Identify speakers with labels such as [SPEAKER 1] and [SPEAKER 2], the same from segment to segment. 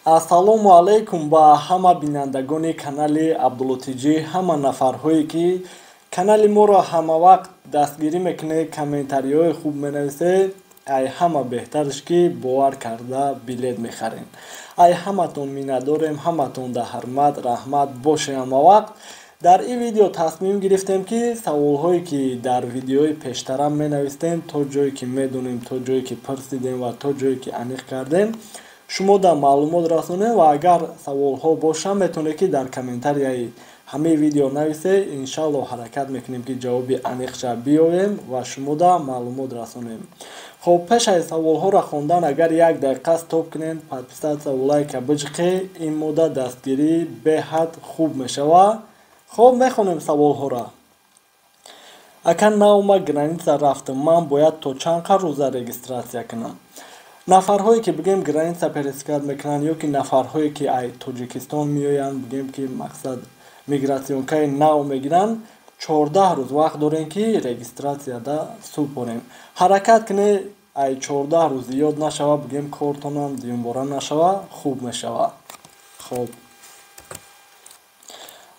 [SPEAKER 1] Ассалому алайкум ба ҳама бинандагони канали Абдуллотиҷӣ, ҳама нафарҳое ки канали моро ҳама вақт дастгирӣ мекунед, комментариҳои хуб менависед. Ай ҳама беҳтарш ки бовар карда билет мехаред. Ай ҳаматон миннатдорем, ҳаматон дар ҳурмат, раҳмат бошед ҳама вақт. Дар ин видео тасмим гирифтем ки саволҳое ки дар видеои пештара менавистем, то ҷое ки медонем, то ҷое ки пурсидем ва то ҷое ки аниқ кардем, шумо дар маълумот расонем ва агар саволҳо бошанд метавонед ки дар комментарияи ҳамаи видео нависед. Иншаллоҳ ҳаракат мекунем ки ҷавоби аниқша биёрем ва шумо дар маълумот расонем. Хоб, пеш аз саволҳоро хондан агар 1 дақиқа стоп кунед, подписатсия ва лайка биҷиқед, ин модда дастгирӣ беҳад хуб мешавад. Хоб, мехонем саволҳоро. Акан наома граница рафтам, ман бояд то чанд рӯза регистратсия кунам. Нафарҳое ки бигем граница пересекат мекунанд ё ки нафарҳое ки ай Тоҷикистон меоянд, бигем ки мақсад мигратсионкаи нав мегиранд, 14 рӯз вақт дорем ки регистратсияда супорем. Ҳаракат кунед ай 14 рӯз зиёд нашава, бигем кортонам дуюмбора нашава, хуб мешава. Хоб,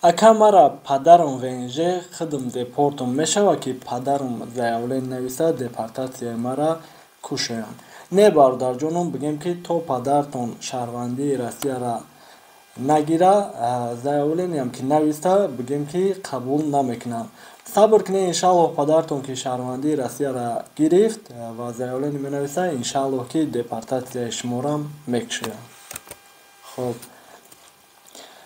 [SPEAKER 1] ака мара падарам ВНЖ хидм депортум мешава ки падарам заявление нависа депортатсияи мара кушоянд. Не бародарҷонам, бигем ки то падартон шаҳрвандии Россияра нагира, заявлениям ки нависта, бигем ки қабул намекунам. Сабр кунед, иншаллоҳ падартон ки шаҳрвандии Россияра гирифт ва заявление менависа, иншаллоҳ ки депортатсияи шуморо мекушоянд. Хоб,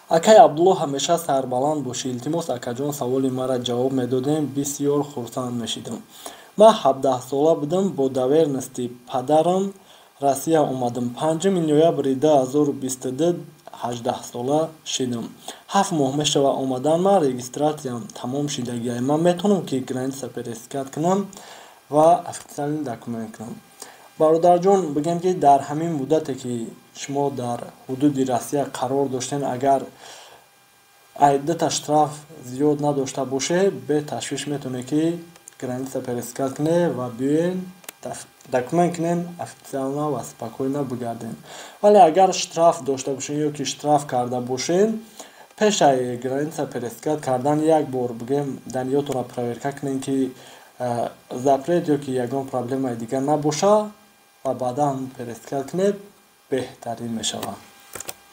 [SPEAKER 1] акай Абдулло ҳамеша сарбаланд бошӣ. Илтимос акаҷон саволи мара ҷавоб медодем, бисёр хурсанд мешидам. Ман 17 сола будам, бо доверности падарам Россия омадам. 5 ноябри 2022 18 сола шидам. 7 моҳ мешава омадан ман, регистратсиям тамом шидагиай. Ман метавонам ки граница пересекат кунам ва официальный документ кунам. Бародарҷон, бигем ки дар ҳамин муддате ки шумо дар ҳудуди Россия қарор доштем, агар айдата штраф зиёд надошта боше, беташвиш метавонед ки граница пересекат кунед ва биёед документ кунед, официально ва спокойно бигардед. Вале агар штраф дошта бошед ё ки штраф карда бошед, пеш аз граница пересекат кардан як бор бигем даниётонро проверка кунед ки запрет ё ки ягон проблемаи дигар набоша ва баъдан пересекат кунед, беҳтарин мешавад.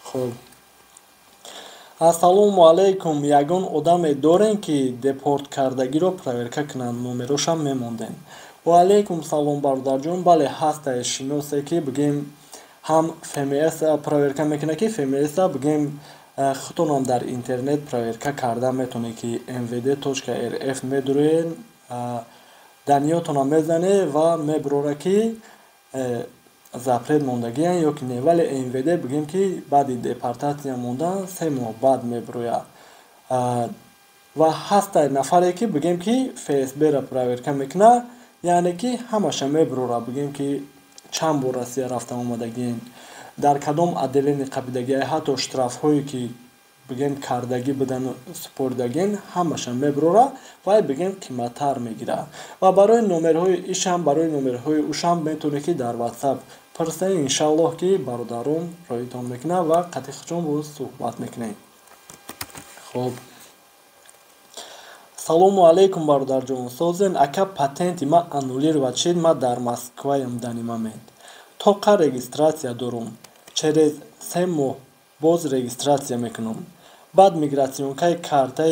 [SPEAKER 1] Хуб, ассалому алайкум, ягон одаме дорем ки депорт кардагиро проверка кунанд, номерошам мемондем. Ва алайкум салом бародарҷон, бале ҳастае шиносе ки бигем ҳам ФМС проверка мекунад ки ФМС бигем худтонам дар интернет проверка карда метавонед ки mvd.rf медуред, даниётонро мезанед ва мебурора ки запрет мондагиянд ё ки не. Вале mvd бигем ки баъди депортатсия мондан 3 моҳ баъд мебурояд. Ва ҳастае нафаре ки бигем ки ФСБ-ро проверка мекунад, яъне ки ҳамаша мебурора, бигем ки чанд бор Россия рафта омадагиен, дар кадом отделение қабидагиен, ҳатто штрафҳое ки бигем кардагӣ будан супоридагиен, ҳамаша мебурора ва бигем қиматтар мегирад. Ва барои номерҳои ишам, барои номерҳои ушам метавонед ки дар WhatsApp пурсед, иншаллоҳ ки бародарон роитон мекунад ва қатиқчон бо суҳбат мекунем. Хоб, салому алайкум бародарҷон, созен ака патенти ма аннулировать шид, ма дар Москваям дани момент. Тоқа регистратсия дорум, через 3 моҳ боз регистратсия мекунам. Баъд мигратсионкаи карта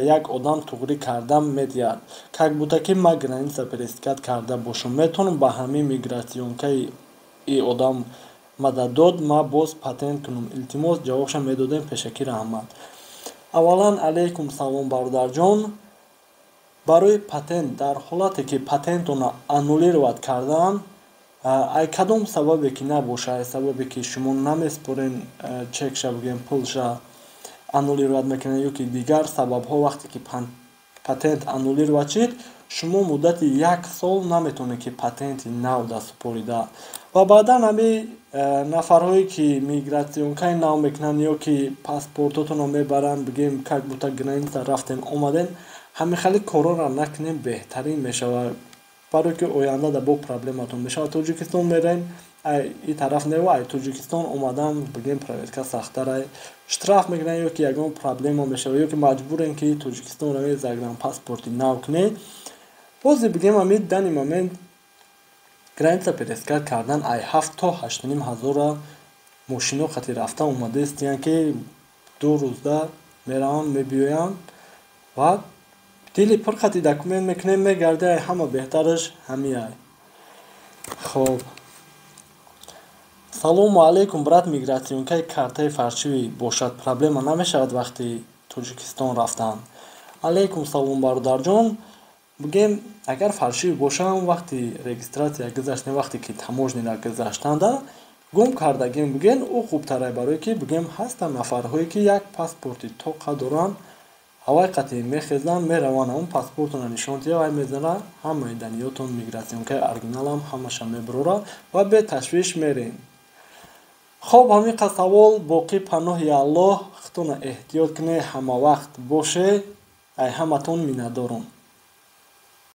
[SPEAKER 1] як одам туғрӣ кардам медиҳад. Как буда ки ма граница пересекат карда бошам, метавонам ба ҳамин мигратсионкаи и одам мада дод, ма боз патент кунам. Илтимос ҷавобша медодем, пешакӣ раҳмат. Аввалан алайкум салом бародарҷон, барои патент дар ҳолате ки патентонро аннулировать кардан, ай кадом сабабе ки набоша, ай сабабе ки шумо намеспорен чекша бигем пулша аннулировать мекунед ё ки дигар сабабҳо, вақте ки патент аннулировать шид, шумо муддати 1 сол наметавонед ки патенти нав даст супорида. Ва баъдан ҳамин нафарҳое ки мигратсионкаи нав мекунанд ё ки паспортотонро мебаранд, бигем как бута граница рафтем омадем, ҳамин хали коронро накунем, беҳтарин мешавад. барои ки оянда дар бо проблематон мешавад. Тоҷикистон мерем, این طرف نه و تاجیکستان اومدم بگیم پرایوت سخت‌تر штраф میگیرن یا که یگان پرابلم میشه یا که مجبورن که تاجیکستان رو زگران پاسپورت نو کنه بازی بگیم امید دنی مومنت گرانیتا پرسکار کردن ای 7 تا 8.5 هزار ماشینو خطی رفته اومده استیان که 2 روزه میرن میبیوین و دیلی پر خطی دکومنت میکنه میگرده همه بهترش همیه. خب салому алейкум брат мигратсион ки картаи фаршивӣ бошад проблема намешавад вақти тоҷикистон рафтан. алейкум салом бародарҷон, бигем агар фаршивӣ бошам вақти регистратсия гузаштем вақте ки таможнира гузаштанда гум кардагим бигем ӯ хубтаре барое ки бигем ҳастанд нафарҳое ки як паспорти тоқа доранд ҳавай қати мехезанд мераванд он паспортро нишондиҳа вай мезана ҳамаи даниётон мигратсион ки оригиналам ҳамаша мебурора ва беташвиш мерем. خب همین سوال باقی پناه الله خودتون احتیاط کنه همه وقت باشه ای همتون میندارم.